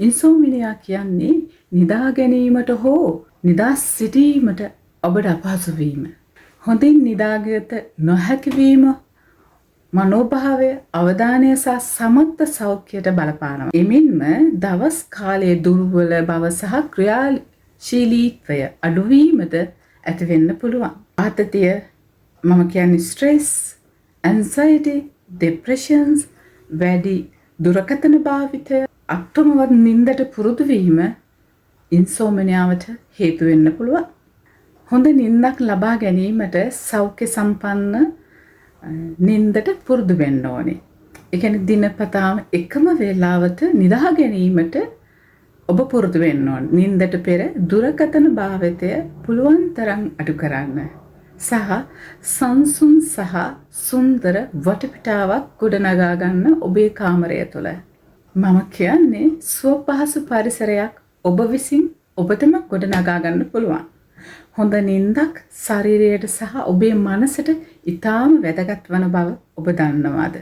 ඉන්සෝමිනියා කියන්නේ නිදා ගැනීමට හෝ නිදාස් සිටීමට ඔබට අපහසු වීම. හොඳින් නිදාගත නොහැකි වීම මනෝභාවය, අවධානය සහ සමත්ත සෞඛ්‍යයට බලපානවා. එමෙන්ම දවස් කාලයේ දුර්වල බව සහ ක්‍රියාශීලීත්වය අඩුවීමද ඇති වෙන්න පුළුවන්. ආතතිය, මම කියන්නේ ස්ට්‍රෙස්, ඇන්සයිටි, ડિප්‍රෙෂන්ස්, වැඩි දුරකථන භාවිතය, අක්‍රමවත් නින්දට පුරුදු වීම ඉන්සෝමනියාවට හේතු වෙන්න පුළුවන්. හොඳ නින්දක් ලබා ගැනීමට සෞඛ්‍ය සම්පන්න නින්දට පුරුදු වෙන්න ඕනේ. ඒ කියන්නේ දිනපතාම එකම වේලාවට නිදා ගැනීමට ඔබ පුරුදු වෙන්න ඕනේ. නින්දට පෙර දුරකථන භාවිතය පුළුවන් තරම් අඩු කරන්න. සහ සංසුන් සහ සුන්දර වටපිටාවක් ගොඩනගා ගන්න ඔබේ කාමරය තුළ. මම කියන්නේ ස්වපහසු පරිසරයක් ඔබ විසින් ඔබටම ගොඩනගා ගන්න පුළුවන්. හොඳ නින්දක් ශරීරයට සහ ඔබේ මනසට ඉතාම වැදගත් වන බව ඔබ දන්නවාද?